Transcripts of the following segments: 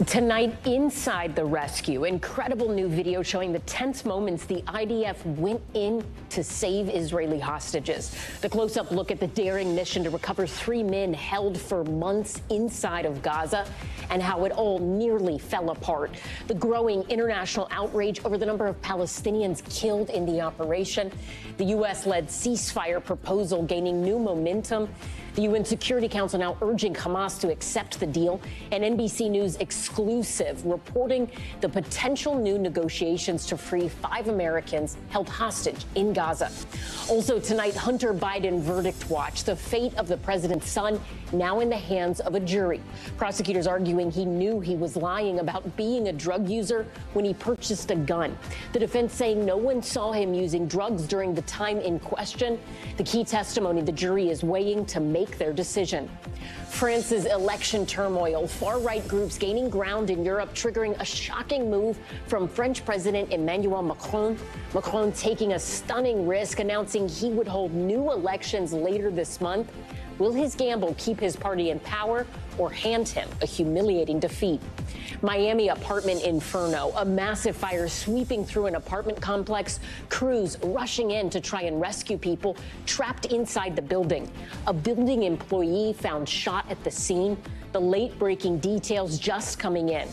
Tonight, inside the rescue, incredible new video showing the tense moments the IDF went in to save Israeli hostages. The close-up look at the daring mission to recover 3 men held for months inside of Gaza and how it all nearly fell apart. The growing international outrage over the number of Palestinians killed in the operation. The U.S.-led ceasefire proposal gaining new momentum. The UN Security Council now urging Hamas to accept the deal. An NBC News exclusive reporting the potential new negotiations to free 5 Americans held hostage in Gaza. Also tonight, Hunter Biden verdict watch. The fate of the president's son now in the hands of a jury. Prosecutors arguing he knew he was lying about being a drug user when he purchased a gun. The defense saying no one saw him using drugs during the time in question. The key testimony the jury is weighing to make their decision. France's election turmoil, far-right groups gaining ground in Europe, triggering a shocking move from French President Emmanuel Macron. Macron taking a stunning risk, announcing he would hold new elections later this month. Will his gamble keep his party in power or hand him a humiliating defeat? Miami apartment inferno, a massive fire sweeping through an apartment complex, crews rushing in to try and rescue people trapped inside the building. A building employee found shot at the scene. The late-breaking details just coming in.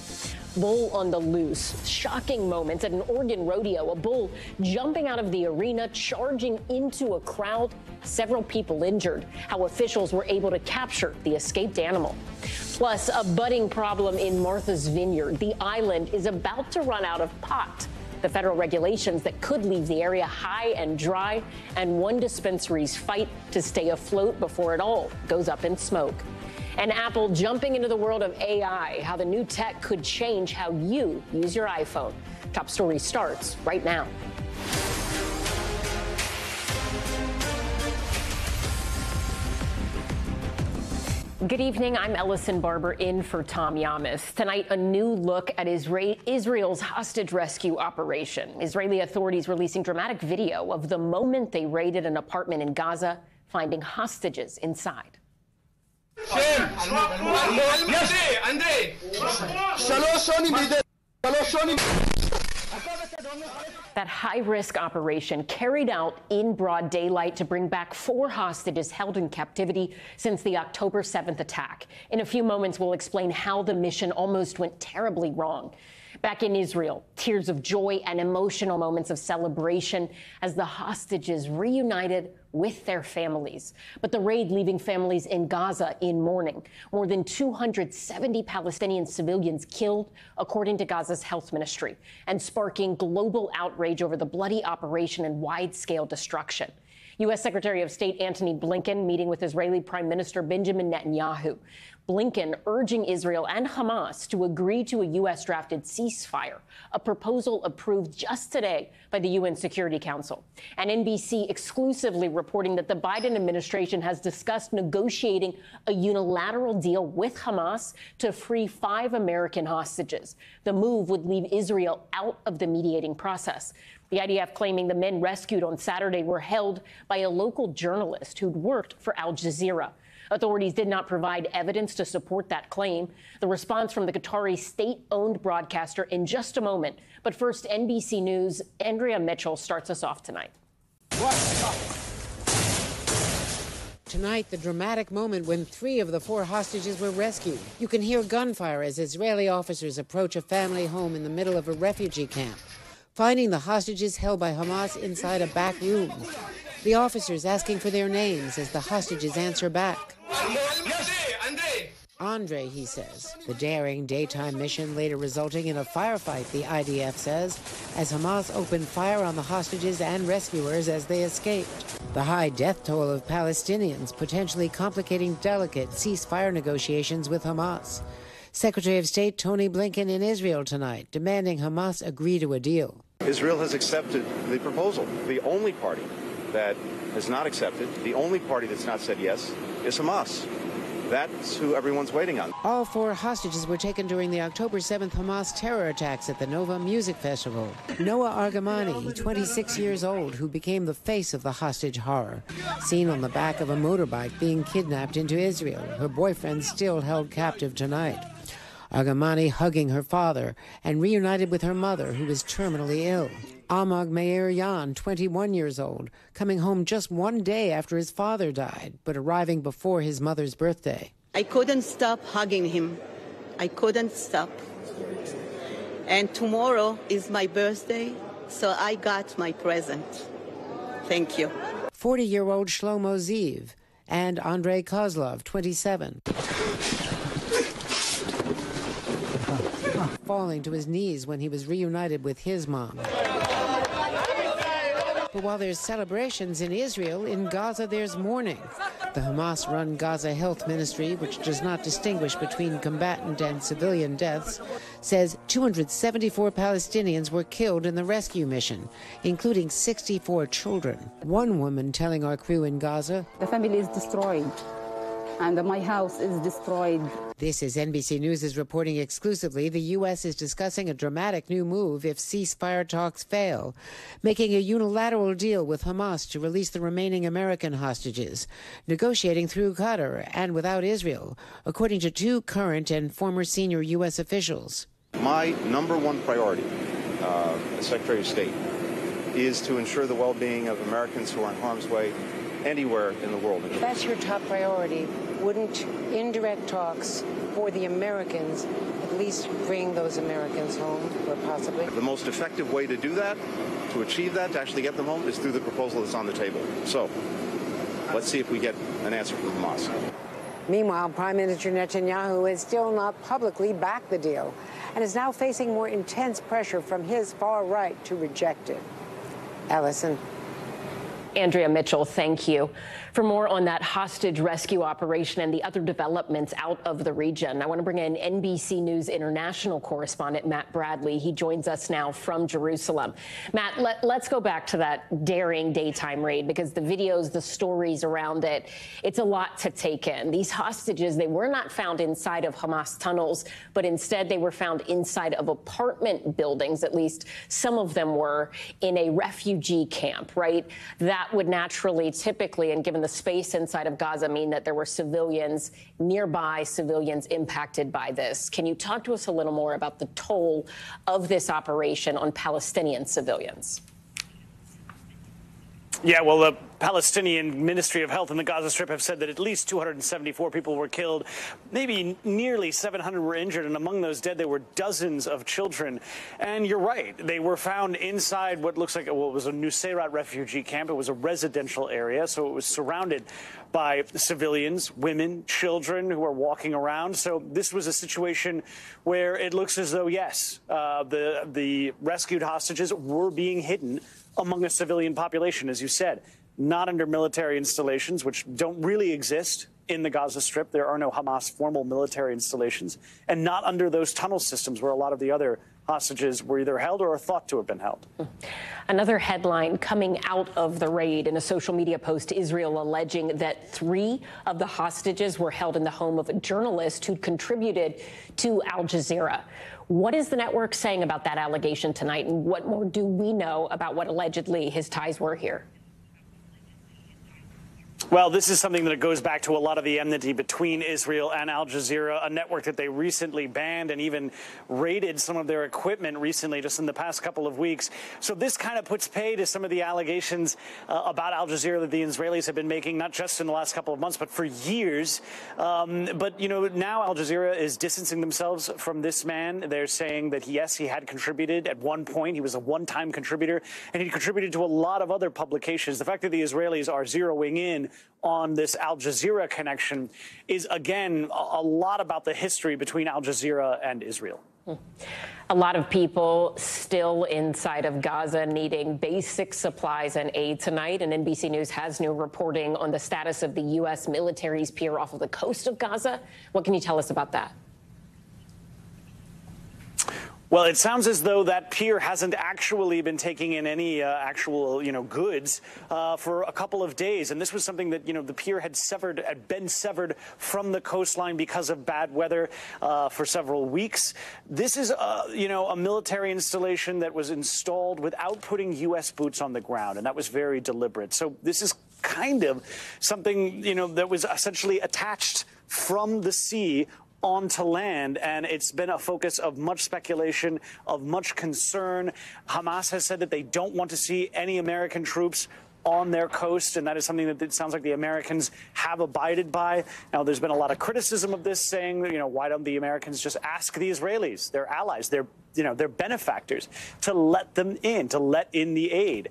Bull on the loose. Shocking moments at an Oregon rodeo. A bull jumping out of the arena, charging into a crowd. Several people injured. How officials were able to capture the escaped animal. Plus, a budding problem in Martha's Vineyard. The island is about to run out of pot. The federal regulations that could leave the area high and dry, and one dispensary's fight to stay afloat before it all goes up in smoke. And Apple jumping into the world of AI, how the new tech could change how you use your iPhone. Top Story starts right now. Good evening. I'm Ellison Barber in for Tom Llamas. Tonight, a new look at Israel's hostage rescue operation. Israeli authorities releasing dramatic video of the moment they raided an apartment in Gaza, finding hostages inside. That high-risk operation carried out in broad daylight to bring back 4 hostages held in captivity since the October 7th attack. In a few moments, we'll explain how the mission almost went terribly wrong. Back in Israel, tears of joy and emotional moments of celebration as the hostages reunited with their families. But the raid leaving families in Gaza in mourning. More than 270 Palestinian civilians killed, according to Gaza's health ministry, and sparking global outrage over the bloody operation and wide-scale destruction. U.S. Secretary of State Antony Blinken meeting with Israeli Prime Minister Benjamin Netanyahu. Blinken urging Israel and Hamas to agree to a U.S.-drafted ceasefire, a proposal approved just today by the UN Security Council. And NBC exclusively reporting that the Biden administration has discussed negotiating a unilateral deal with Hamas to free 5 American hostages. The move would leave Israel out of the mediating process. The IDF claiming the men rescued on Saturday were held by a local journalist who'd worked for Al Jazeera. Authorities did not provide evidence to support that claim. The response from the Qatari state-owned broadcaster in just a moment. But first, NBC News' Andrea Mitchell starts us off tonight. Tonight, the dramatic moment when 3 of the 4 hostages were rescued. You can hear gunfire as Israeli officers approach a family home in the middle of a refugee camp, finding the hostages held by Hamas inside a back room. The officers asking for their names as the hostages answer back. Andre, he says. The daring daytime mission later resulting in a firefight, the IDF says, as Hamas opened fire on the hostages and rescuers as they escaped. The high death toll of Palestinians potentially complicating delicate ceasefire negotiations with Hamas. Secretary of State Tony Blinken in Israel tonight, demanding Hamas agree to a deal. Israel has accepted the proposal. The only party that has not accepted, the only party that's not said yes, is Hamas. That's who everyone's waiting on. All 4 hostages were taken during the October 7th Hamas terror attacks at the Nova Music Festival. Noah Argamani, 26 years old, who became the face of the hostage horror, seen on the back of a motorbike being kidnapped into Israel. Her boyfriend still held captive tonight. Agamani hugging her father and reunited with her mother, who was terminally ill. Ahmad Meir Yan, 21 years old, coming home just one day after his father died, but arriving before his mother's birthday. I couldn't stop hugging him. I couldn't stop. And tomorrow is my birthday, so I got my present. Thank you. 40-year-old Shlomo Ziv and Andrei Kozlov, 27. Falling to his knees when he was reunited with his mom. But while there's celebrations in Israel, in Gaza there's mourning. The Hamas-run Gaza Health Ministry, which does not distinguish between combatant and civilian deaths, says 274 Palestinians were killed in the rescue mission, including 64 children. One woman telling our crew in Gaza, "The family is destroyed, and my house is destroyed." This is NBC News reporting exclusively. The U.S. is discussing a dramatic new move if ceasefire talks fail, making a unilateral deal with Hamas to release the remaining American hostages, negotiating through Qatar and without Israel, according to two current and former senior U.S. officials. My number one priority as Secretary of State is to ensure the well-being of Americans who are in harm's way anywhere in the world. If that's your top priority, wouldn't indirect talks for the Americans at least bring those Americans home, or possibly? The most effective way to do that, to achieve that, to actually get them home, is through the proposal that's on the table. So let's see if we get an answer from Hamas. Meanwhile, Prime Minister Netanyahu has still not publicly backed the deal and is now facing more intense pressure from his far right to reject it. Allison. Andrea Mitchell, thank you. For more on that hostage rescue operation and the other developments out of the region, I want to bring in NBC News international correspondent Matt Bradley. He joins us now from Jerusalem. Matt, let's go back to that daring daytime raid, because the videos, the stories around it, it's a lot to take in. These hostages, they were not found inside of Hamas tunnels, but instead they were found inside of apartment buildings. At least some of them were in a refugee camp, right? That would naturally, typically, and given the space inside of Gaza, mean that there were civilians nearby, civilians impacted by this. Can you talk to us a little more about the toll of this operation on Palestinian civilians? Yeah, well, the Palestinian Ministry of Health in the Gaza Strip have said that at least 274 people were killed, maybe nearly 700 were injured, and among those dead there were dozens of children. And you're right, they were found inside what looks like what was a Nusayrat refugee camp. It was a residential area, so it was surrounded by civilians, women, children who are walking around. So this was a situation where it looks as though, yes, the rescued hostages were being hidden among a civilian population, as you said, not under military installations, which don't really exist in the Gaza Strip. There are no Hamas formal military installations, and not under those tunnel systems where a lot of the other hostages were either held or are thought to have been held. Another headline coming out of the raid in a social media post, Israel alleging that 3 of the hostages were held in the home of a journalist who contributed to Al Jazeera. What is the network saying about that allegation tonight, and what more do we know about what allegedly his ties were here? Well, this is something that goes back to a lot of the enmity between Israel and Al Jazeera, a network that they recently banned and even raided some of their equipment recently, just in the past couple of weeks. So this kind of puts pay to some of the allegations about Al Jazeera that the Israelis have been making, not just in the last couple of months, but for years. But, you know, now Al Jazeera is distancing themselves from this man. They're saying that, yes, he had contributed at one point. He was a one-time contributor, and he contributed to a lot of other publications. The fact that the Israelis are zeroing in on this Al Jazeera connection is, again, a lot about the history between Al Jazeera and Israel. A lot of people still inside of Gaza needing basic supplies and aid tonight, and NBC News has new reporting on the status of the U.S. military's pier off of the coast of Gaza. What can you tell us about that? Well, it sounds as though that pier hasn't actually been taking in any actual, goods for a couple of days. And this was something that, the pier had been severed from the coastline because of bad weather for several weeks. This is, a military installation that was installed without putting U.S. boots on the ground. And that was very deliberate. So this is kind of something, that was essentially attached from the sea onto land, and it's been a focus of much speculation, of much concern. Hamas has said that they don't want to see any American troops on their coast, and that is something that it sounds like the Americans have abided by. Now, there's been a lot of criticism of this, saying, why don't the Americans just ask the Israelis, their allies, their benefactors, to let them in, to let in the aid,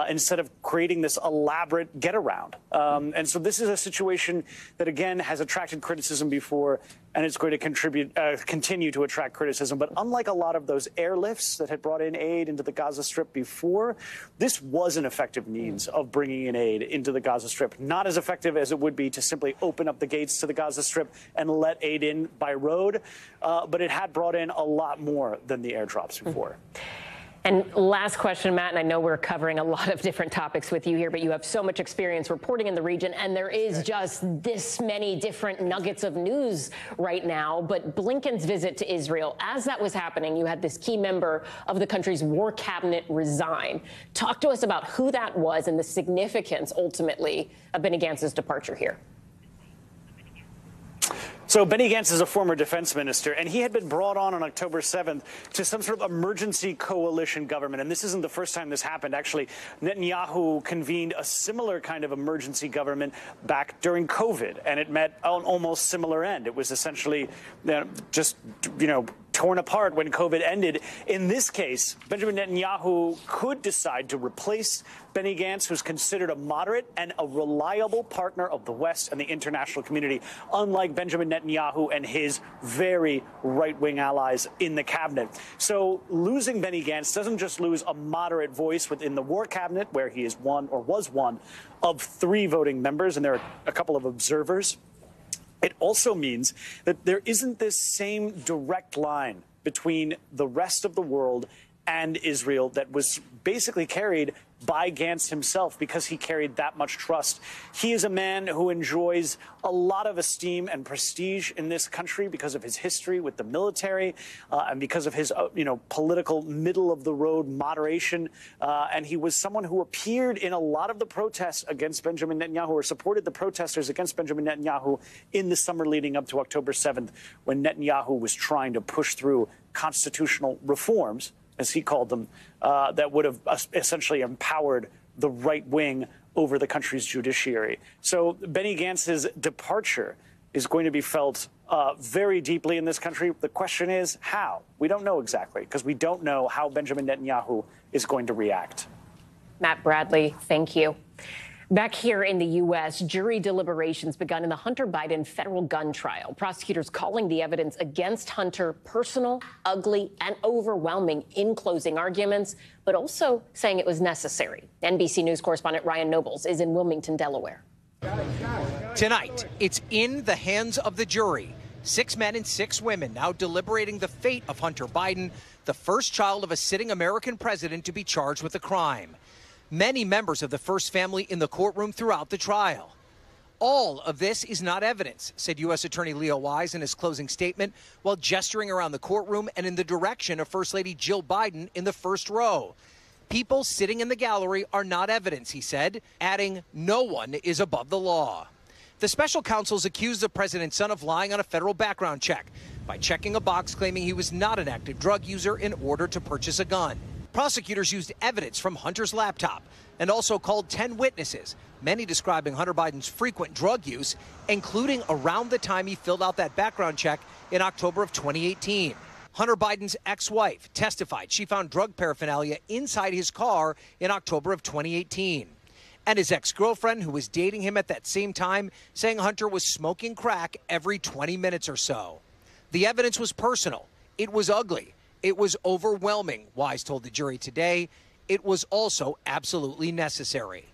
instead of creating this elaborate get-around. And so this is a situation that, again, has attracted criticism before, and it's going to continue to attract criticism. But unlike a lot of those airlifts that had brought in aid into the Gaza Strip before, this was an effective means of bringing in aid into the Gaza Strip. Not as effective as it would be to simply open up the gates to the Gaza Strip and let aid in by road, but it had brought in a lot more than the airdrops before. And last question, Matt, and I know we're covering a lot of different topics with you here, but you have so much experience reporting in the region, and there is just this many different nuggets of news right now. But Blinken's visit to Israel, as that was happening, you had this key member of the country's war cabinet resign. Talk to us about who that was and the significance, ultimately, of Benny Gantz's departure here. So Benny Gantz is a former defense minister, and he had been brought on October 7th to some sort of emergency coalition government. And this isn't the first time this happened. Actually, Netanyahu convened a similar kind of emergency government back during COVID, and it met an almost similar end. It was essentially torn apart when COVID ended. In this case, Benjamin Netanyahu could decide to replace Benny Gantz, who's considered a moderate and a reliable partner of the West and the international community, unlike Benjamin Netanyahu and his very right-wing allies in the cabinet. So losing Benny Gantz doesn't just lose a moderate voice within the war cabinet, where he is one, or was one, of 3 voting members, and there are a couple of observers. It also means that there isn't this same direct line between the rest of the world and Israel that was basically carried by Gantz himself, because he carried that much trust. He is a man who enjoys a lot of esteem and prestige in this country because of his history with the military, and because of his, political middle-of-the-road moderation. And he was someone who appeared in a lot of the protests against Benjamin Netanyahu, or supported the protesters against Benjamin Netanyahu in the summer leading up to October 7th, when Netanyahu was trying to push through constitutional reforms, as he called them, that would have essentially empowered the right wing over the country's judiciary. So Benny Gantz's departure is going to be felt very deeply in this country. The question is how? We don't know exactly, because we don't know how Benjamin Netanyahu is going to react. Matt Bradley, thank you. Back here in the U.S., jury deliberations begun in the Hunter Biden federal gun trial. Prosecutors calling the evidence against Hunter personal, ugly, and overwhelming in closing arguments, but also saying it was necessary. NBC News correspondent Ryan Nobles is in Wilmington, Delaware. Tonight, it's in the hands of the jury. 6 men and 6 women now deliberating the fate of Hunter Biden, the first child of a sitting American president to be charged with a crime. Many members of the first family in the courtroom throughout the trial. All of this is not evidence, said U.S. Attorney Leo Wise in his closing statement, while gesturing around the courtroom and in the direction of First Lady Jill Biden in the first row. People sitting in the gallery are not evidence, he said, adding, no one is above the law. The special counsels accused the president's son of lying on a federal background check by checking a box claiming he was not an active drug user in order to purchase a gun. Prosecutors used evidence from Hunter's laptop and also called 10 witnesses, many describing Hunter Biden's frequent drug use, including around the time he filled out that background check in October of 2018. Hunter Biden's ex-wife testified she found drug paraphernalia inside his car in October of 2018. And his ex-girlfriend, who was dating him at that same time, saying Hunter was smoking crack every 20 minutes or so. The evidence was personal. It was ugly. It was overwhelming, Wise told the jury today. It was also absolutely necessary.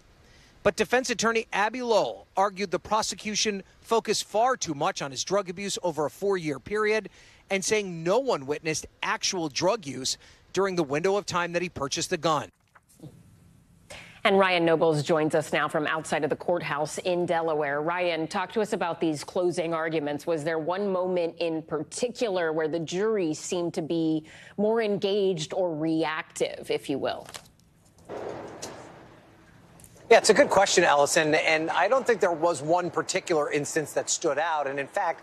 But defense attorney Abby Lowell argued the prosecution focused far too much on his drug abuse over a 4-year period, and saying no one witnessed actual drug use during the window of time that he purchased the gun. And Ryan Nobles joins us now from outside of the courthouse in Delaware. Ryan, talk to us about these closing arguments. Was there one moment in particular where the jury seemed to be more engaged or reactive, if you will? Yeah, it's a good question, Allison. And I don't think there was one particular instance that stood out. And in fact,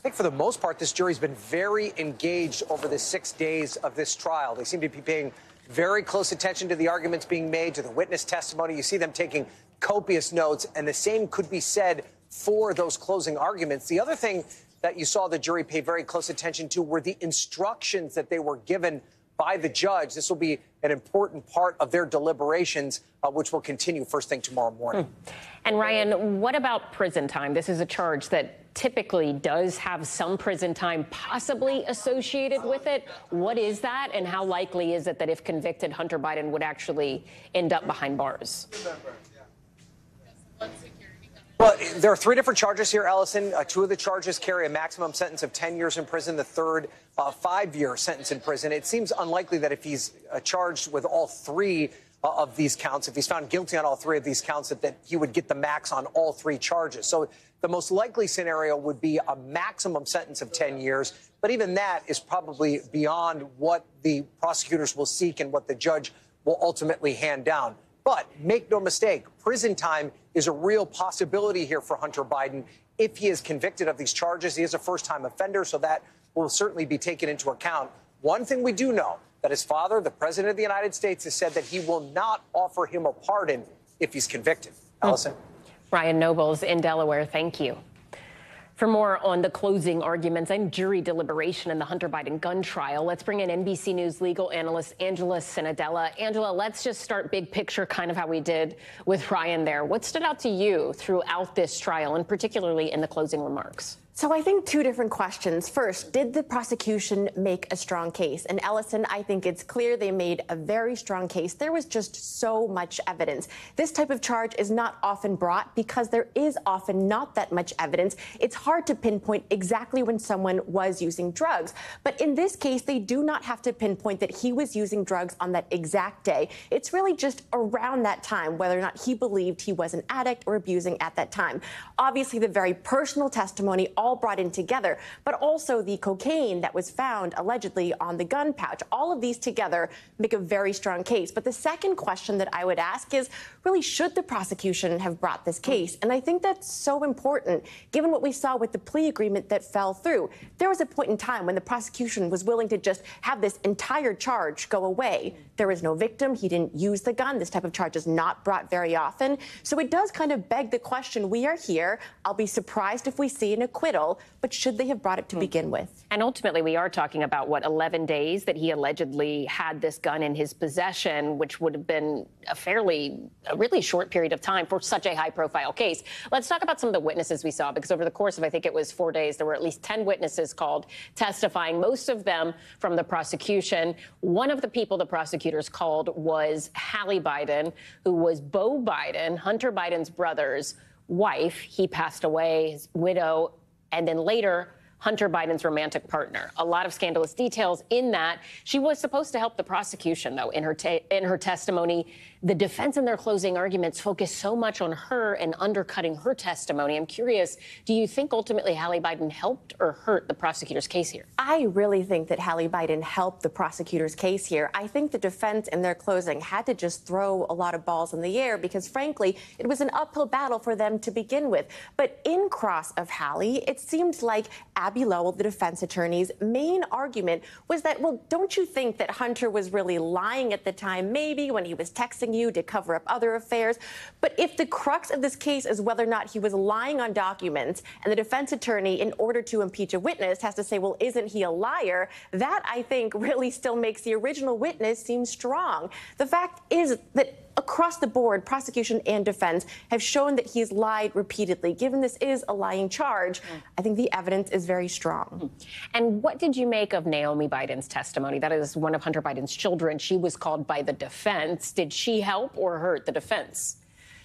think for the most part, this jury's been very engaged over the 6 days of this trial. They seem to be paying very close attention to the arguments being made, to the witness testimony. You see them taking copious notes, and the same could be said for those closing arguments. The other thing that you saw the jury pay very close attention to were the instructions that they were given by the judge. This will be an important part of their deliberations, which will continue first thing tomorrow morning. And Ryan, what about prison time? This is a charge that typically does have some prison time possibly associated with it. What is that, and how likely is it that if convicted, Hunter Biden would actually end up behind bars? Well, there are 3 different charges here, Ellison. 2 of the charges carry a maximum sentence of 10 years in prison. The third, 5-year sentence in prison. It seems unlikely that if he's charged with all 3 of these counts, if he's found guilty on all 3 of these counts, that he would get the max on all 3 charges. So the most likely scenario would be a maximum sentence of 10 years. But even that is probably beyond what the prosecutors will seek and what the judge will ultimately hand down. But make no mistake, prison time is a real possibility here for Hunter Biden. If he is convicted of these charges, he is a first-time offender, so that will certainly be taken into account. One thing we do know, that his father, the president of the United States, has said that he will not offer him a pardon if he's convicted. Allison? Ryan Nobles in Delaware, thank you. For more on the closing arguments and jury deliberation in the Hunter Biden gun trial, let's bring in NBC News legal analyst Angela Cinadella. Angela, let's just start big picture, kind of how we did with Ryan there. What stood out to you throughout this trial, and particularly in the closing remarks? So I think 2 different questions. First, did the prosecution make a strong case? And Ellison, I think it's clear they made a very strong case. There was just so much evidence. This type of charge is not often brought because there is often not that much evidence. It's hard to pinpoint exactly when someone was using drugs. But in this case, they do not have to pinpoint that he was using drugs on that exact day. It's really just around that time, whether or not he believed he was an addict or abusing at that time. Obviously, the very personal testimony all brought in together, but also the cocaine that was found allegedly on the gun pouch. All of these together make a very strong case. But the second question that I would ask is, really, should the prosecution have brought this case? And I think that's so important, given what we saw with the plea agreement that fell through. There was a point in time when the prosecution was willing to just have this entire charge go away. There was no victim. He didn't use the gun. This type of charge is not brought very often. So it does kind of beg the question. We are here. I'll be surprised if we see an acquittal. But should they have brought it to begin with? And ultimately, we are talking about, 11 days that he allegedly had this gun in his possession, which would have been a really short period of time for such a high-profile case. Let's talk about some of the witnesses we saw, because over the course of, I think it was 4 days, there were at least 10 witnesses called testifying, most of them from the prosecution. One of the people the prosecutors called was Hallie Biden, who was Beau Biden, Hunter Biden's brother's wife. He passed away, his widow, and then later, Hunter Biden's romantic partner. A lot of scandalous details in that. She was supposed to help the prosecution, though, in her testimony. The defense in their closing arguments focused so much on her and undercutting her testimony. I'm curious, do you think ultimately Hallie Biden helped or hurt the prosecutor's case here? I really think that Hallie Biden helped the prosecutor's case here. I think the defense in their closing had to just throw a lot of balls in the air because, frankly, it was an uphill battle for them to begin with. But in cross of Hallie, it seemed like Abby Lowell, the defense attorney's main argument was that, well, don't you think that Hunter was really lying at the time, maybe when he was texting you to cover up other affairs? But if the crux of this case is whether or not he was lying on documents, and the defense attorney, in order to impeach a witness, has to say, well, isn't he a liar? That, I think, really still makes the original witness seem strong. The fact is that across the board, prosecution and defense have shown that he's lied repeatedly. Given this is a lying charge, I think the evidence is very strong. And what did you make of Naomi Biden's testimony? That is one of Hunter Biden's children. She was called by the defense. Did she help or hurt the defense?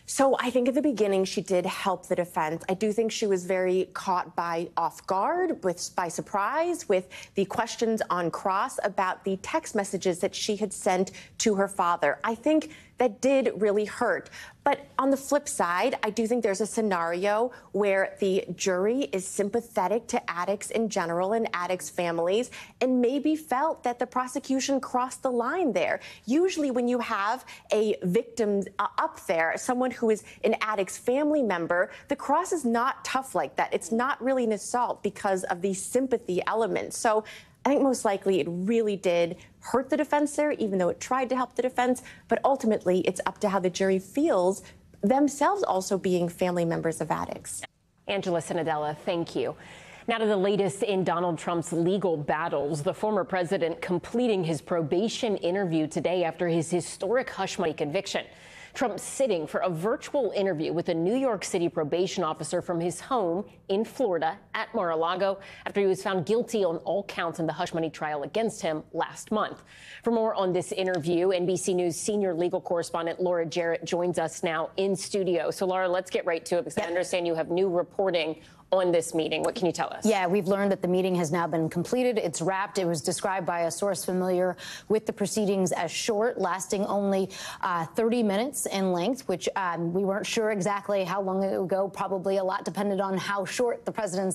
So I think at the beginning she did help the defense. I do think she was very caught by off guard, by surprise, with the questions on cross about the text messages that she had sent to her father. I think that did really hurt. But on the flip side, I do think there's a scenario where the jury is sympathetic to addicts in general and addicts' families and maybe felt that the prosecution crossed the line there. Usually when you have a victim up there, someone who is an addict's family member, the cross is not tough like that. It's not really an assault because of the sympathy element. So I think most likely it really did hurt the defense there, even though it tried to help the defense. But ultimately, it's up to how the jury feels, themselves also being family members of addicts. Angela Sinadella, thank you. Now to the latest in Donald Trump's legal battles. The former president completing his probation interview today after his historic hush money conviction. Trump sitting for a virtual interview with a New York City probation officer from his home in Florida at Mar-a-Lago after he was found guilty on all counts in the hush money trial against him last month. For more on this interview, NBC News senior legal correspondent Laura Jarrett joins us now in studio. So, Laura, let's get right to it because I understand you have new reporting on this meeting. What can you tell us? Yeah, we've learned that the meeting has now been completed. It's wrapped. It was described by a source familiar with the proceedings as short, lasting only 30 minutes in length, which we weren't sure exactly how long it would go. Probably a lot depended on how short the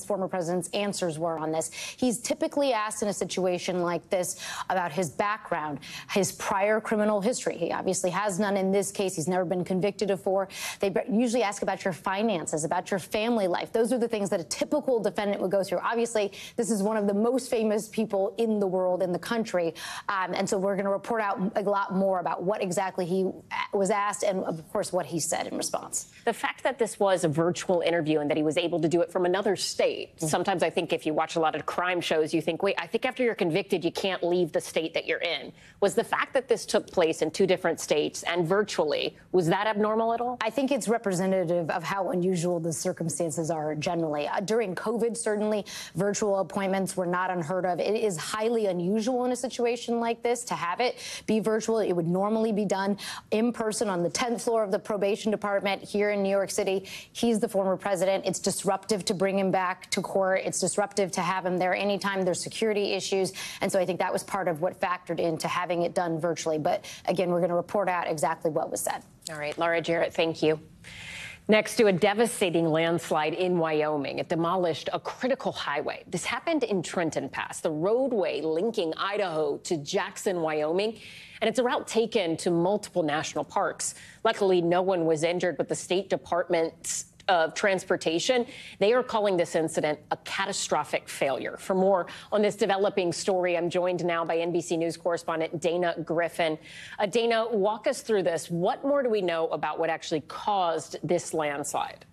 former president's answers were on this. He's typically asked in a situation like this about his background, his prior criminal history. He obviously has none in this case. He's never been convicted of before. They usually ask about your finances, about your family life. Those are the things that a typical defendant would go through. Obviously, this is one of the most famous people in the world, in the country. And so we're going to report out a lot more about what exactly he was asked and, of course, what he said in response. The fact that this was a virtual interview and that he was able to do it from another state. Sometimes I think if you watch a lot of crime shows, you think, wait, I think after you're convicted, you can't leave the state that you're in. Was the fact that this took place in 2 different states and virtually, was that abnormal at all? I think it's representative of how unusual the circumstances are generally. During COVID, certainly, virtual appointments were not unheard of. It is highly unusual in a situation like this to have it be virtual. It would normally be done in person on the 10th floor of the probation department here in New York City. He's the former president. It's disruptive to bring him back to court. It's disruptive to have him there anytime there's security issues. And so I think that was part of what factored into having it done virtually. But again, we're going to report out exactly what was said. All right, Laura Jarrett, thank you. Next to a devastating landslide in Wyoming. It demolished a critical highway. This happened in Trenton Pass, the roadway linking Idaho to Jackson, Wyoming. And it's a route taken to multiple national parks. Luckily, no one was injured, but the State Department's of Transportation, they are calling this incident a catastrophic failure. For more on this developing story, I'm joined now by NBC News correspondent Dana Griffin. Dana, walk us through this. What more do we know about what actually caused this landslide?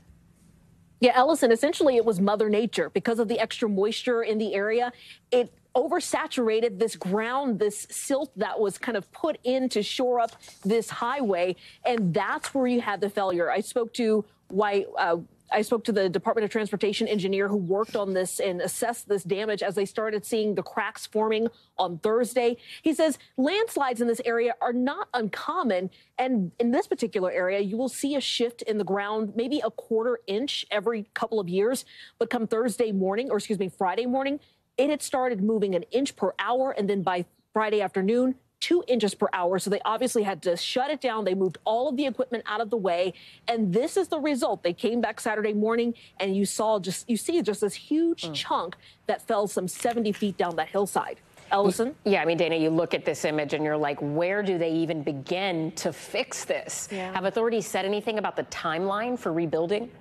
Yeah, Ellison, essentially it was Mother Nature. Because of the extra moisture in the area, it oversaturated this ground, this silt that was kind of put in to shore up this highway. And that's where you had the failure. I spoke to the Department of Transportation engineer who worked on this and assessed this damage as they started seeing the cracks forming on Thursday. He says landslides in this area are not uncommon. And in this particular area, you will see a shift in the ground, maybe a 1/4 inch every couple of years. But come Friday morning, it had started moving 1 inch per hour. And then by Friday afternoon, 2 inches per hour. So they obviously had to shut it down. They moved all of the equipment out of the way. And this is the result. They came back Saturday morning and you see just this huge chunk that fell some 70 feet down that hillside. Ellison? Yeah, I mean, Dana, you look at this image and you're like, where do they even begin to fix this? Yeah. Have authorities said anything about the timeline for rebuilding?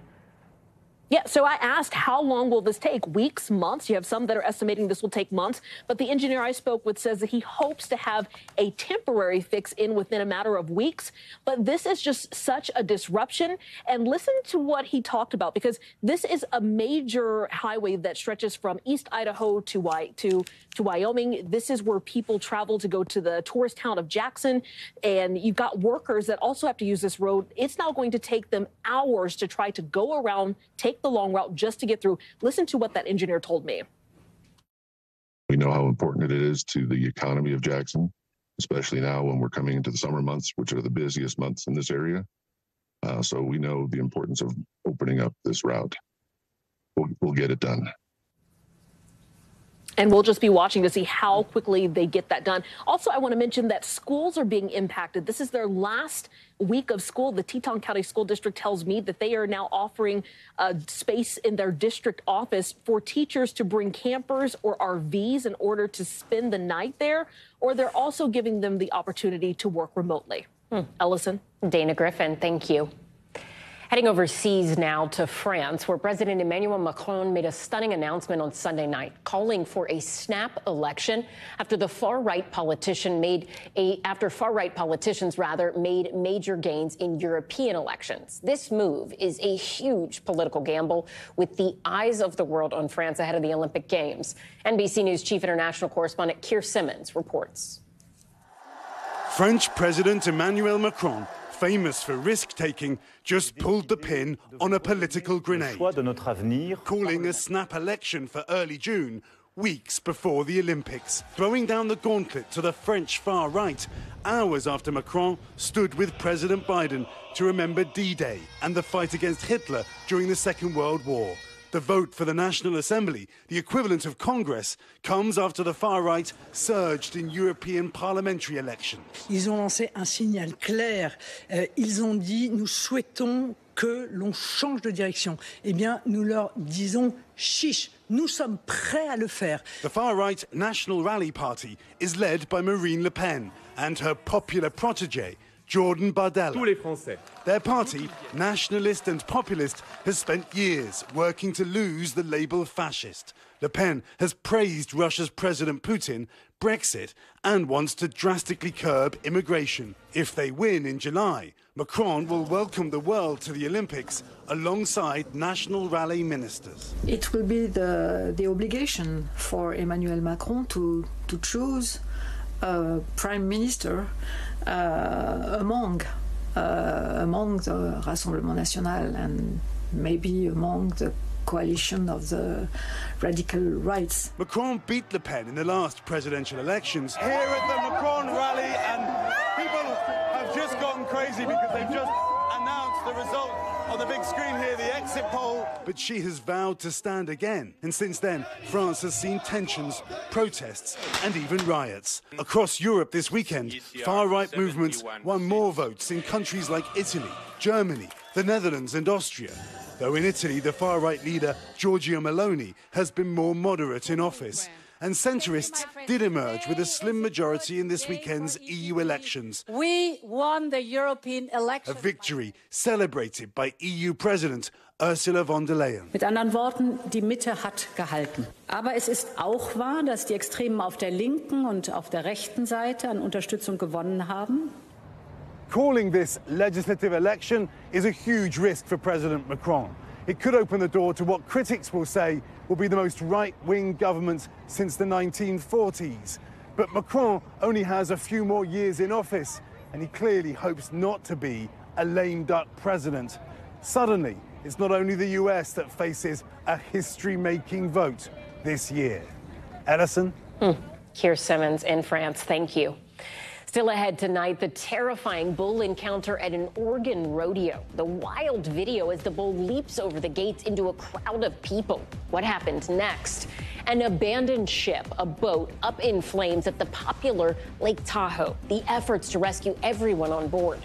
Yeah, so I asked, how long will this take? Weeks, months? You have some that are estimating this will take months. But the engineer I spoke with says that he hopes to have a temporary fix in within a matter of weeks. But this is just such a disruption. And listen to what he talked about, because this is a major highway that stretches from East Idaho to Wyoming. This is where people travel to go to the tourist town of Jackson. And you've got workers that also have to use this road. It's now going to take them hours to try to go around, take the long route just to get through. Listen to what that engineer told me. We know how important it is to the economy of Jackson, especially now when we're coming into the summer months, which are the busiest months in this area. So we know the importance of opening up this route. We'll get it done. And we'll just be watching to see how quickly they get that done. Also, I want to mention that schools are being impacted. This is their last week of school. The Teton County School District tells me that they are now offering space in their district office for teachers to bring campers or RVs in order to spend the night there, or they're also giving them the opportunity to work remotely. Ellison. Dana Griffin, thank you. Heading overseas now to France, where President Emmanuel Macron made a stunning announcement on Sunday night, calling for a snap election after far-right politicians made major gains in European elections. This move is a huge political gamble with the eyes of the world on France ahead of the Olympic Games. NBC News chief international correspondent Keir Simmons reports. French President Emmanuel Macron, famous for risk-taking, just pulled the pin on a political grenade, calling a snap election for early June, weeks before the Olympics, throwing down the gauntlet to the French far right, hours after Macron stood with President Biden to remember D-Day and the fight against Hitler during the Second World War. The vote for the National Assembly, the equivalent of Congress, comes after the far right surged in European parliamentary elections. Ils ont lancé un signal clair. Ils ont dit « Nous souhaitons que l'on change de direction ». Eh bien, nous leur disons « Chiche, nous sommes prêts à le faire ». The far-right National Rally Party is led by Marine Le Pen and her popular protégé, Jordan Bardella. Tous les Français. Their party, nationalist and populist, has spent years working to lose the label fascist. Le Pen has praised Russia's President Putin, Brexit, and wants to drastically curb immigration. If they win in July, Macron will welcome the world to the Olympics alongside National Rally ministers. It will be the obligation for Emmanuel Macron to choose a prime minister among the Rassemblement National and maybe among the coalition of the radical rights. Macron beat Le Pen in the last presidential elections. Here at the Macron rally, and people have just gone crazy because they've just announced the result on the big screen here, the exit poll. But she has vowed to stand again. And since then, France has seen tensions, protests, and even riots. Across Europe this weekend, far-right movements won more votes in countries like Italy, Germany, the Netherlands, and Austria. Though in Italy, the far-right leader, Giorgia Meloni, has been more moderate in office. And centrists did emerge with a slim majority in this weekend's EU elections. We won the European election. A victory celebrated by EU President Ursula von der Leyen. Mit anderen Worten, die Mitte hat gehalten. Aber es ist auch wahr, dass die Extremen auf der linken und auf der rechten Seite an Unterstützung gewonnen haben. Calling this legislative election is a huge risk for President Macron. It could open the door to what critics will say will be the most right-wing government since the 1940s. But Macron only has a few more years in office, and he clearly hopes not to be a lame duck president. Suddenly, it's not only the US that faces a history-making vote this year. Ellison? Keir Simmons in France, thank you. Still ahead tonight, the terrifying bull encounter at an Oregon rodeo. The wild video as the bull leaps over the gates into a crowd of people. What happened next? An abandoned ship, a boat, up in flames at the popular Lake Tahoe. The efforts to rescue everyone on board.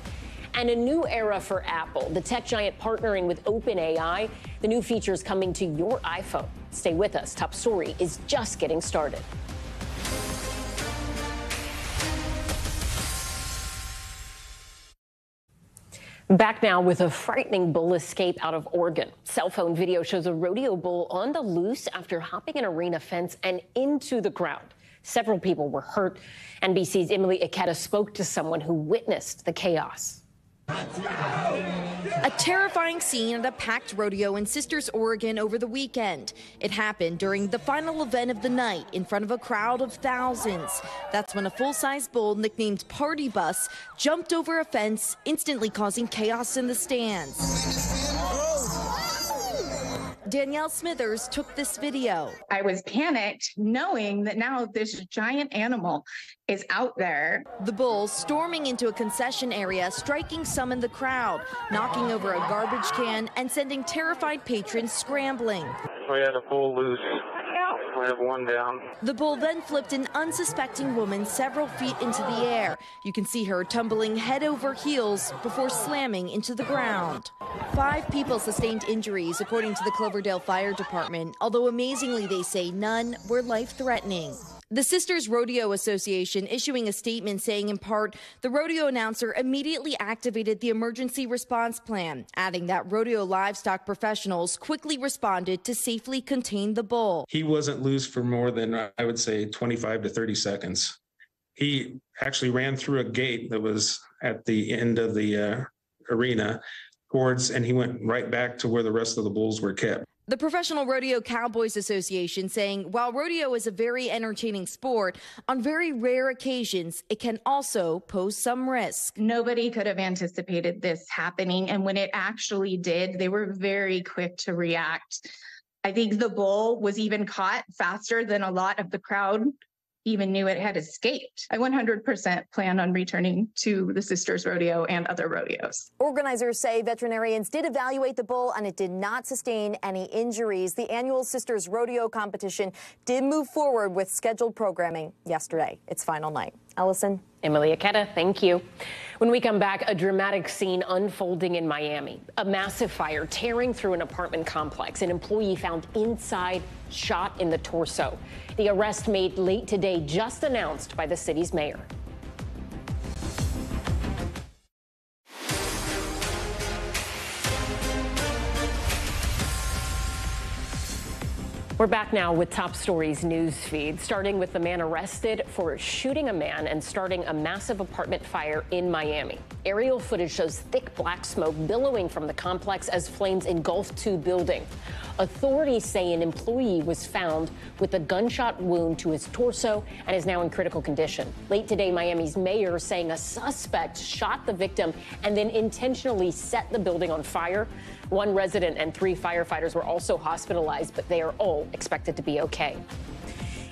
And a new era for Apple, the tech giant partnering with OpenAI. The new features coming to your iPhone. Stay with us. Top Story is just getting started. Back now with a frightening bull escape out of Oregon. Cell phone video shows a rodeo bull on the loose after hopping an arena fence and into the crowd. Several people were hurt. NBC's Emily Ikeda spoke to someone who witnessed the chaos. A terrifying scene at a packed rodeo in Sisters, Oregon over the weekend. It happened during the final event of the night in front of a crowd of thousands. That's when a full-size bull nicknamed Party Bus jumped over a fence, instantly causing chaos in the stands. Danielle Smithers took this video. I was panicked knowing that now this giant animal is out there. The bull storming into a concession area, striking some in the crowd, knocking over a garbage can and sending terrified patrons scrambling. We had a bull loose definitely have one down. The bull then flipped an unsuspecting woman several feet into the air. You can see her tumbling head over heels before slamming into the ground. 5 people sustained injuries, according to the Cloverdale Fire Department, although amazingly they say none were life-threatening. The Sisters Rodeo Association issuing a statement saying, in part, the rodeo announcer immediately activated the emergency response plan, adding that rodeo livestock professionals quickly responded to safely contain the bull. He wasn't loose for more than, I would say, 25 to 30 seconds. He actually ran through a gate that was at the end of the arena and he went right back to where the rest of the bulls were kept. The Professional Rodeo Cowboys Association saying while rodeo is a very entertaining sport, on very rare occasions, it can also pose some risk. Nobody could have anticipated this happening. And when it actually did, they were very quick to react. I think the bull was even caught faster than a lot of the crowd even knew it had escaped. I 100% plan on returning to the Sisters Rodeo and other rodeos. Organizers say veterinarians did evaluate the bull and it did not sustain any injuries. The annual Sisters Rodeo competition did move forward with scheduled programming yesterday. Its final night. Ellison. Emily Aketa, thank you. When we come back, a dramatic scene unfolding in Miami. A massive fire tearing through an apartment complex. An employee found inside, shot in the torso. The arrest made late today, just announced by the city's mayor. We're back now with Top Stories news feed, starting with the man arrested for shooting a man and starting a massive apartment fire in Miami. Aerial footage shows thick black smoke billowing from the complex as flames engulf 2 buildings. Authorities say an employee was found with a gunshot wound to his torso and is now in critical condition. Late today, Miami's mayor saying a suspect shot the victim and then intentionally set the building on fire. 1 resident and 3 firefighters were also hospitalized, but they are all expected to be okay.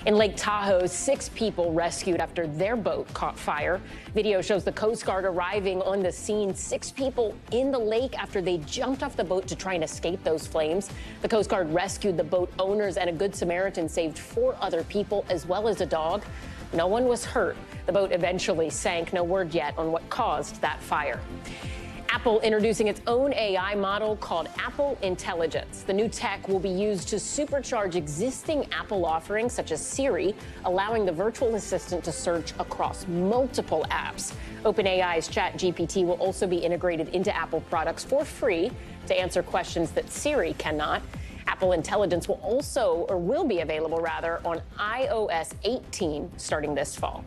In Lake Tahoe, 6 people rescued after their boat caught fire. Video shows the Coast Guard arriving on the scene. 6 people in the lake after they jumped off the boat to try and escape those flames. The Coast Guard rescued the boat owners, and a Good Samaritan saved 4 other people as well as a dog. No one was hurt. The boat eventually sank. No word yet on what caused that fire. Apple introducing its own AI model called Apple Intelligence. The new tech will be used to supercharge existing Apple offerings such as Siri, allowing the virtual assistant to search across multiple apps. OpenAI's ChatGPT will also be integrated into Apple products for free to answer questions that Siri cannot. Apple Intelligence will be available on iOS 18 starting this fall.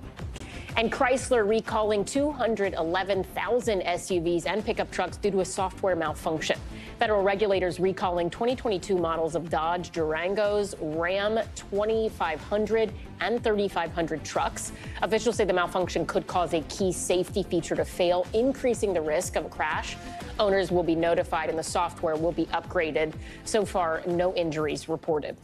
And Chrysler recalling 211,000 SUVs and pickup trucks due to a software malfunction. Federal regulators recalling 2022 models of Dodge Durangos, Ram 2500 and 3500 trucks. Officials say the malfunction could cause a key safety feature to fail, increasing the risk of a crash. Owners will be notified and the software will be upgraded. So far, no injuries reported.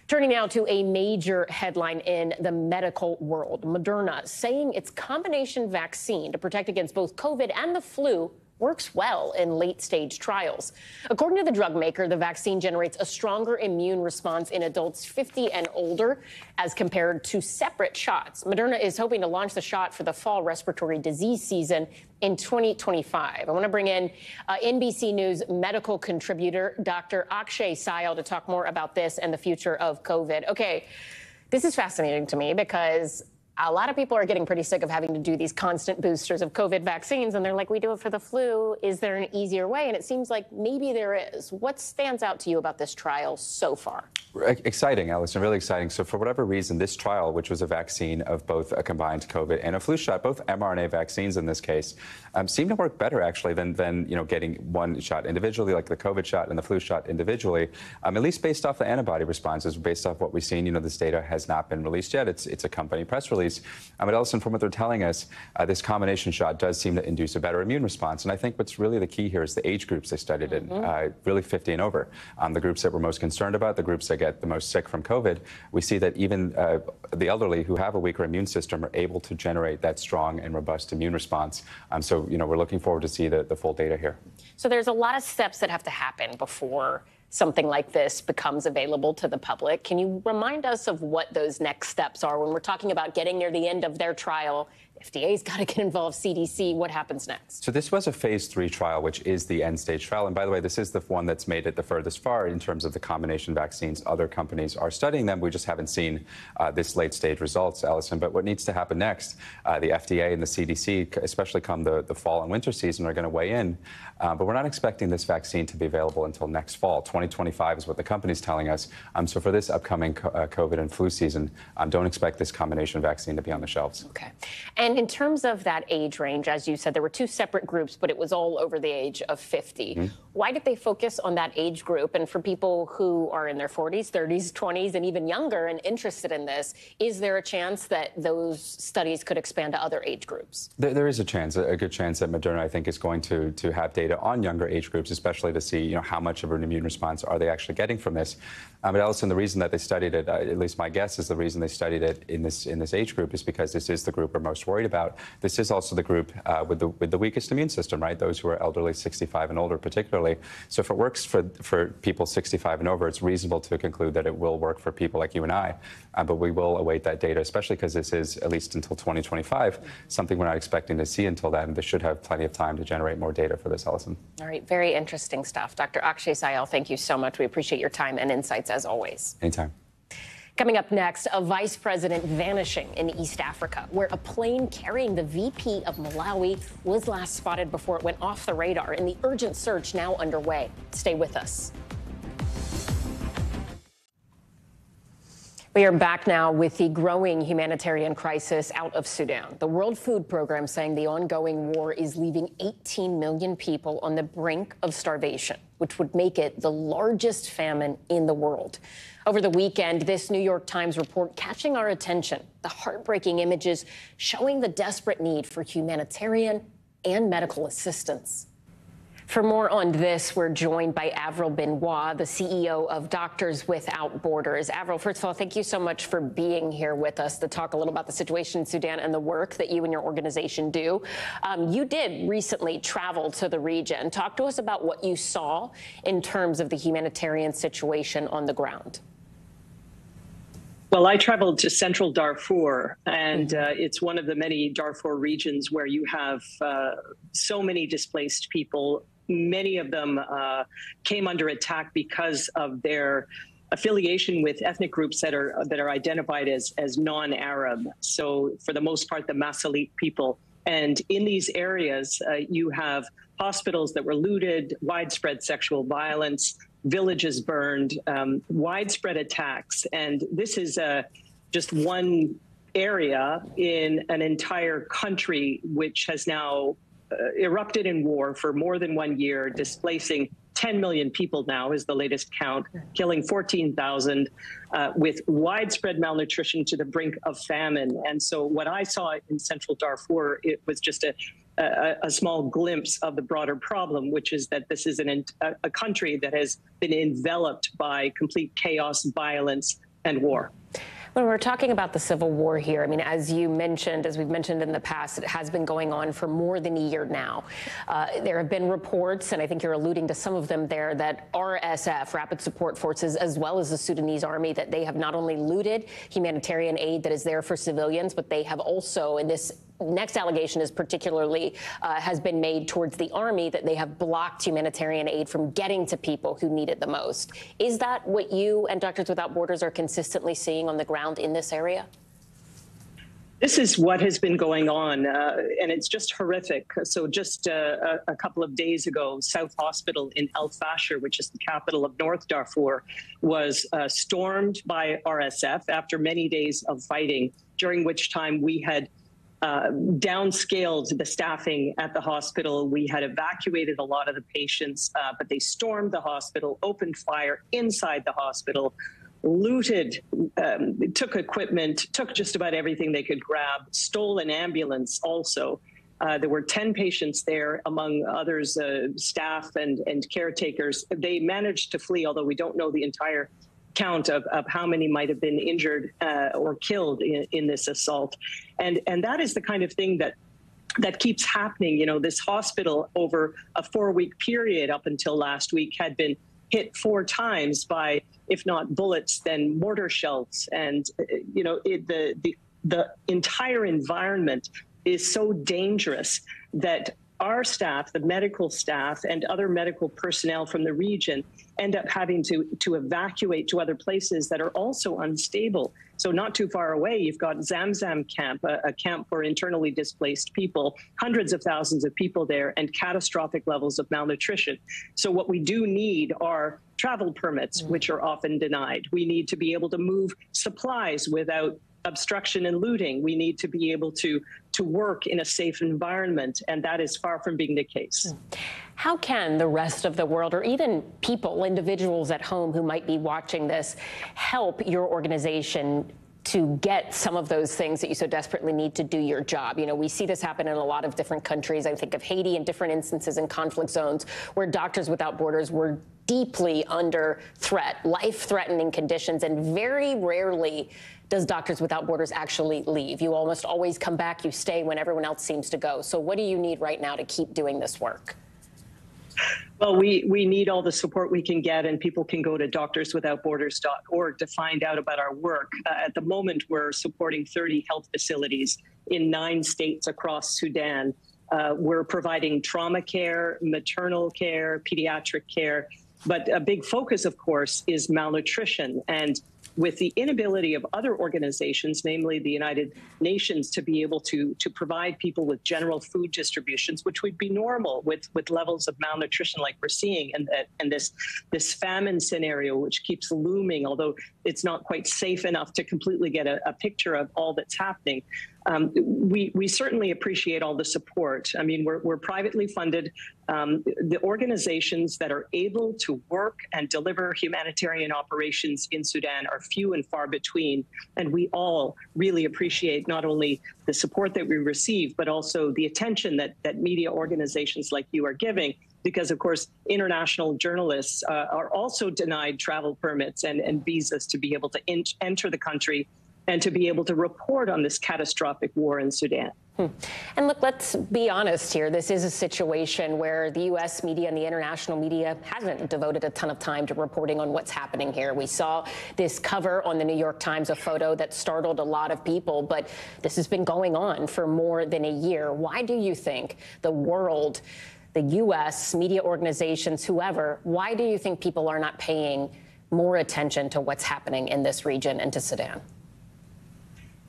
Turning now to a major headline in the medical world. Moderna saying its combination vaccine to protect against both COVID and the flu works well in late-stage trials. According to the drug maker, the vaccine generates a stronger immune response in adults 50 and older as compared to separate shots. Moderna is hoping to launch the shot for the fall respiratory disease season in 2025. I want to bring in NBC News medical contributor Dr. Akshay Syal to talk more about this and the future of COVID. Okay, this is fascinating to me because a lot of people are getting pretty sick of having to do these constant boosters of COVID vaccines, and they're like, we do it for the flu. Is there an easier way? And it seems like maybe there is. What stands out to you about this trial so far? Exciting, Allison, really exciting. So for whatever reason, this trial, which was a vaccine of both a combined COVID and a flu shot, both mRNA vaccines in this case, seem to work better actually than getting one shot individually, like the COVID shot and the flu shot individually, at least based off the antibody responses, based off what we've seen. This data has not been released yet. It's a company press release. But Ellison, from what they're telling us, this combination shot does seem to induce a better immune response. And I think what's really the key here is the age groups they studied in, really 50 and over. The groups that we're most concerned about, the groups that get the most sick from COVID, we see that even the elderly who have a weaker immune system are able to generate that strong and robust immune response. So, we're looking forward to see the full data here. So there's a lot of steps that have to happen before something like this becomes available to the public. Can you remind us of what those next steps are when we're talking about getting near the end of their trial? FDA's got to get involved, CDC. What happens next? So this was a phase 3 trial, which is the end-stage trial. And by the way, this is the one that's made it the furthest far in terms of the combination vaccines. Other companies are studying them. We just haven't seen this late-stage results, Allison. But what needs to happen next, the FDA and the CDC, especially come the fall and winter season, are going to weigh in. But we're not expecting this vaccine to be available until next fall. 2025 is what the company's telling us. So for this upcoming COVID and flu season, don't expect this combination vaccine to be on the shelves. Okay. And in terms of that age range, as you said, there were 2 separate groups, but it was all over the age of 50. Mm-hmm. Why did they focus on that age group? And for people who are in their 40s, 30s, 20s, and even younger and interested in this, is there a chance that those studies could expand to other age groups? There is a chance, a good chance that Moderna, I think, is going to have data on younger age groups, especially to see, how much of an immune response are they actually getting from this. But Allison, the reason that they studied it, at least my guess is the reason they studied it in this age group is because this is the group we're most worried about. This is also the group with the weakest immune system, right? Those who are elderly, 65 and older particularly. So if it works for people 65 and over, it's reasonable to conclude that it will work for people like you and I. But we will await that data, especially because this is, at least until 2025, something we're not expecting to see until then. They should have plenty of time to generate more data for this, Allison. All right. Very interesting stuff. Dr. Akshay Syal, thank you so much. We appreciate your time and insights as always. Anytime. Coming up next, a vice president vanishing in East Africa, where a plane carrying the VP of Malawi was last spotted before it went off the radar, and the urgent search now underway. Stay with us. We are back now with the growing humanitarian crisis out of Sudan. The World Food Program saying the ongoing war is leaving 18 million people on the brink of starvation, which would make it the largest famine in the world. Over the weekend, this New York Times report catching our attention, the heartbreaking images showing the desperate need for humanitarian and medical assistance. For more on this, we're joined by Avril Benoit, the CEO of Doctors Without Borders. Avril, first of all, thank you so much for being here with us to talk a little about the situation in Sudan and the work that you and your organization do. You did recently travel to the region. Talk to us about what you saw in terms of the humanitarian situation on the ground. Well, I traveled to central Darfur, and it's one of the many Darfur regions where you have so many displaced people. Many of them came under attack because of their affiliation with ethnic groups that are identified as non-Arab. So for the most part, the Masalit people. And in these areas, you have hospitals that were looted, widespread sexual violence, villages burned, widespread attacks. And this is just one area in an entire country which has now erupted in war for more than 1 year, displacing 10 million people now is the latest count, killing 14,000 with widespread malnutrition to the brink of famine. And so what I saw in central Darfur, it was just a small glimpse of the broader problem, which is that this is a country that has been enveloped by complete chaos, violence, and war. When we're talking about the civil war here, I mean, as you mentioned, as we've mentioned in the past, it has been going on for more than a year now. There have been reports, and I think you're alluding to some of them there, that RSF, Rapid Support Forces, as well as the Sudanese army, that they have not only looted humanitarian aid that is there for civilians, but they have also, and this next allegation is particularly has been made towards the army, that they have blocked humanitarian aid from getting to people who need it the most. Is that what you and Doctors Without Borders are consistently seeing on the ground in this area? This is what has been going on, and it's just horrific. So just a couple of days ago, South Hospital in El Fasher, which is the capital of North Darfur, was stormed by RSF after many days of fighting, during which time we had downscaled the staffing at the hospital. We had evacuated a lot of the patients, but they stormed the hospital, opened fire inside the hospital, looted, took equipment, took just about everything they could grab, stole an ambulance also. There were 10 patients there, among others, staff and caretakers. They managed to flee, although we don't know the entire count of how many might have been injured or killed in this assault. And that is the kind of thing that keeps happening. You know, this hospital over a 4-week period up until last week had been hit 4 times by, if not bullets, then mortar shells. And, the entire environment is so dangerous that our staff, the medical staff, and other medical personnel from the region end up having to evacuate to other places that are also unstable. So not too far away, you've got Zamzam camp, a camp for internally displaced people, hundreds of thousands of people there, and catastrophic levels of malnutrition. So what we do need are travel permits, which are often denied. We need to be able to move supplies without obstruction and looting. We need to be able to work in a safe environment, and that is far from being the case. How can the rest of the world, or even people, individuals at home who might be watching this, help your organization to get some of those things that you so desperately need to do your job? You know, we see this happen in a lot of different countries. I think of Haiti and different instances in conflict zones where Doctors Without Borders were deeply under threat, life-threatening conditions, and very rarely does Doctors Without Borders actually leave. You almost always come back, you stay when everyone else seems to go. So what do you need right now to keep doing this work? Well, we need all the support we can get, and people can go to doctorswithoutborders.org to find out about our work. At the moment, we're supporting 30 health facilities in 9 states across Sudan. We're providing trauma care, maternal care, pediatric care. But a big focus, of course, is malnutrition. And with the inability of other organizations, namely the United Nations, to be able to provide people with general food distributions, which would be normal with levels of malnutrition like we're seeing, and this famine scenario, which keeps looming, although it's not quite safe enough to completely get a picture of all that's happening. We certainly appreciate all the support. I mean, we're privately funded. The organizations that are able to work and deliver humanitarian operations in Sudan are few and far between. And we all really appreciate not only the support that we receive, but also the attention that media organizations like you are giving. Because, of course, international journalists are also denied travel permits and visas to be able to enter the country and to be able to report on this catastrophic war in Sudan. And look, let's be honest here. This is a situation where the U.S. media and the international media hasn't devoted a ton of time to reporting on what's happening here. We saw this cover on the New York Times, a photo that startled a lot of people, but this has been going on for more than a year. Why do you think the world, the U.S., media organizations, whoever, why do you think people are not paying more attention to what's happening in this region and to Sudan?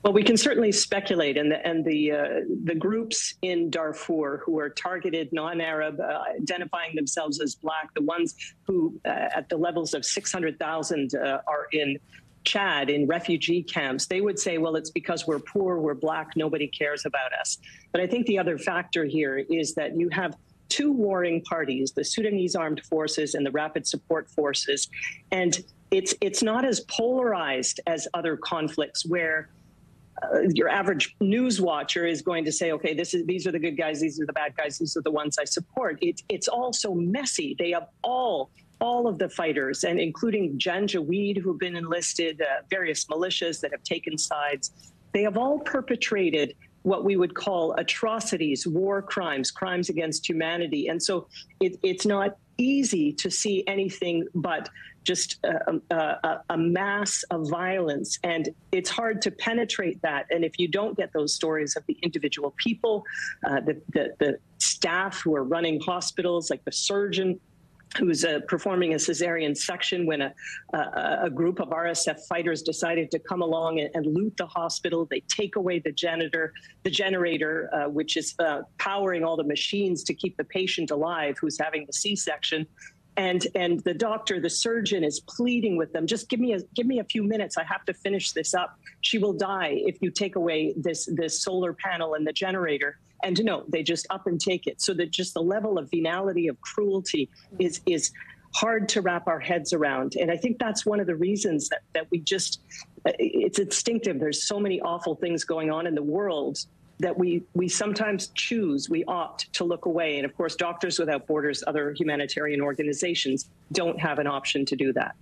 Well, we can certainly speculate, and the groups in Darfur who are targeted, non-Arab, identifying themselves as Black, the ones who at the levels of 600,000 are in Chad in refugee camps, they would say, well, it's because we're poor, we're Black, nobody cares about us. But I think the other factor here is that you have 2 warring parties, the Sudanese Armed Forces and the Rapid Support Forces, and it's not as polarized as other conflicts where your average news watcher is going to say, okay, these are the good guys, these are the bad guys, these are the ones I support. It's all so messy. They have all of the fighters, and including Janjaweed, who've been enlisted, various militias that have taken sides. They have all perpetrated what we would call atrocities, war crimes, crimes against humanity. And so it's not easy to see anything but just a mass of violence. And it's hard to penetrate that. And if you don't get those stories of the individual people, the staff who are running hospitals, like the surgeon who's performing a cesarean section when a group of RSF fighters decided to come along and loot the hospital. They take away the generator, which is powering all the machines to keep the patient alive who's having the C-section. And the doctor, the surgeon, is pleading with them, just give me a few minutes. I have to finish this up. She will die if you take away this solar panel and the generator. And no, they just up and take it. So that just the level of venality, of cruelty is hard to wrap our heads around. And I think that's one of the reasons that we just, it's instinctive. There's so many awful things going on in the world that we sometimes we opt to look away. And of course, Doctors Without Borders, other humanitarian organizations don't have an option to do that.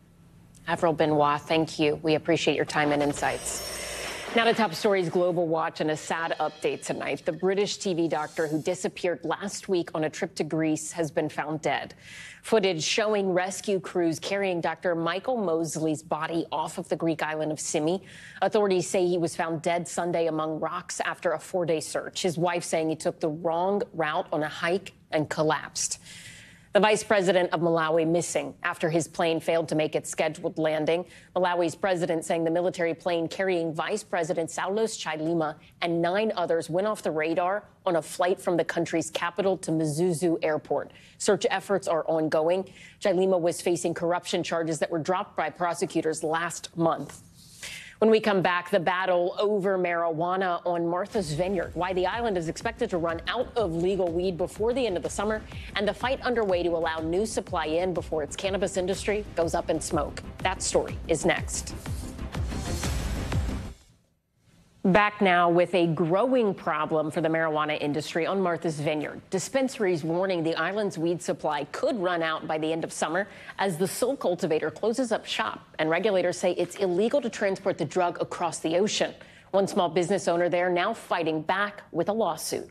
Avril Benoit, thank you. We appreciate your time and insights. Now to Top Stories Global Watch and a sad update tonight. The British TV doctor who disappeared last week on a trip to Greece has been found dead. Footage showing rescue crews carrying Dr. Michael Mosley's body off of the Greek island of Symi. Authorities say he was found dead Sunday among rocks after a 4-day search. His wife saying he took the wrong route on a hike and collapsed. The vice president of Malawi missing after his plane failed to make its scheduled landing. Malawi's president saying the military plane carrying Vice President Saulos Chilima and 9 others went off the radar on a flight from the country's capital to Mzuzu Airport. Search efforts are ongoing. Chilima was facing corruption charges that were dropped by prosecutors last month. When we come back, the battle over marijuana on Martha's Vineyard, why the island is expected to run out of legal weed before the end of the summer, and the fight underway to allow new supply in before its cannabis industry goes up in smoke. That story is next. Back now with a growing problem for the marijuana industry on Martha's Vineyard. Dispensaries warning the island's weed supply could run out by the end of summer as the sole cultivator closes up shop. And regulators say it's illegal to transport the drug across the ocean. One small business owner there now fighting back with a lawsuit.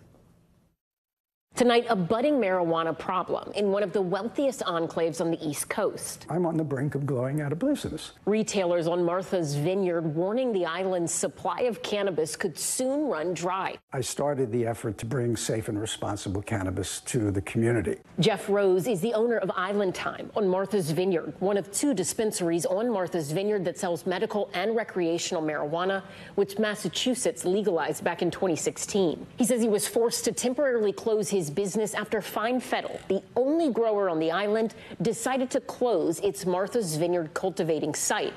Tonight, a budding marijuana problem in one of the wealthiest enclaves on the East Coast. I'm on the brink of going out of business. Retailers on Martha's Vineyard warning the island's supply of cannabis could soon run dry. I started the effort to bring safe and responsible cannabis to the community. Jeff Rose is the owner of Island Time on Martha's Vineyard, one of 2 dispensaries on Martha's Vineyard that sells medical and recreational marijuana, which Massachusetts legalized back in 2016. He says he was forced to temporarily close his business after Fine Fettle, the only grower on the island, decided to close its Martha's Vineyard cultivating site.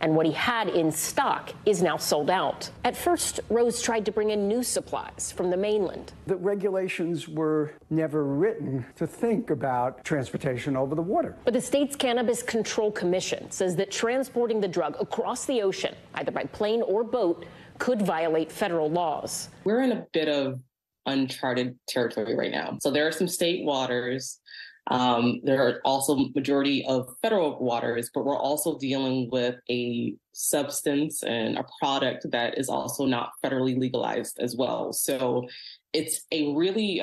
And what he had in stock is now sold out. At first, Rose tried to bring in new supplies from the mainland. The regulations were never written to think about transportation over the water. But the state's Cannabis Control Commission says that transporting the drug across the ocean, either by plane or boat, could violate federal laws. We're in a bit of uncharted territory right now. So there are some state waters. There are also majority of federal waters, but we're also dealing with a substance and a product that is also not federally legalized as well. So it's a really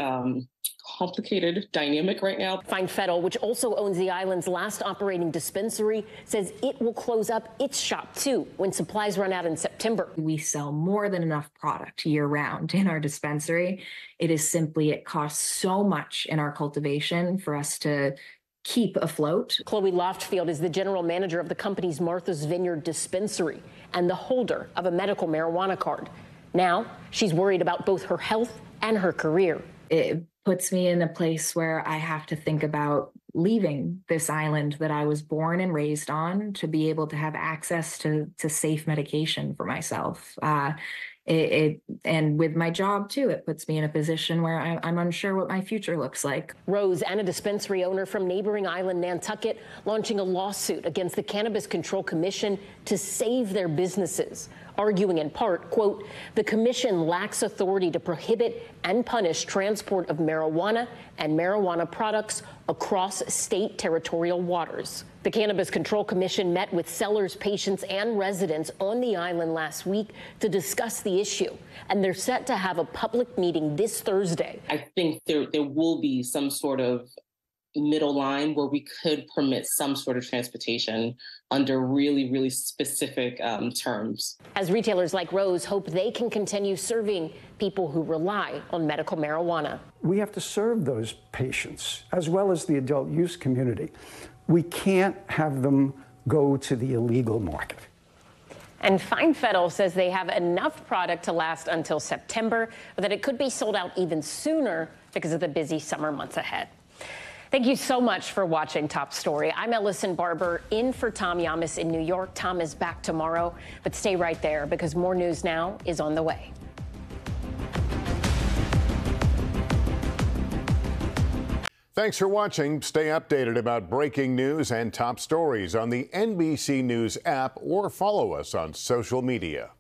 complicated dynamic right now. Fine Fettle, which also owns the island's last operating dispensary, says it will close up its shop too when supplies run out in September. We sell more than enough product year round in our dispensary. It is simply, it costs so much in our cultivation for us to keep afloat. Chloe Loftfield is the general manager of the company's Martha's Vineyard dispensary and the holder of a medical marijuana card. Now she's worried about both her health and her career. It puts me in a place where I have to think about leaving this island that I was born and raised on to be able to have access to safe medication for myself. And with my job, too, it puts me in a position where I'm unsure what my future looks like. Rose and a dispensary owner from neighboring island Nantucket launching a lawsuit against the Cannabis Control Commission to save their businesses, arguing in part, quote, the commission lacks authority to prohibit and punish transport of marijuana and marijuana products across state territorial waters. The Cannabis Control Commission met with sellers, patients, and residents on the island last week to discuss the issue, and they're set to have a public meeting this Thursday. I think there will be some sort of middle line where we could permit some sort of transportation under really, really specific terms. As retailers like Rose hope they can continue serving people who rely on medical marijuana. We have to serve those patients as well as the adult use community. We can't have them go to the illegal market. And Fine Fettle says they have enough product to last until September, but that it could be sold out even sooner because of the busy summer months ahead. Thank you so much for watching Top Story. I'm Ellison Barber in for Tom Llamas in New York. Tom is back tomorrow, but stay right there because more news now is on the way. Thanks for watching. Stay updated about breaking news and top stories on the NBC News app or follow us on social media.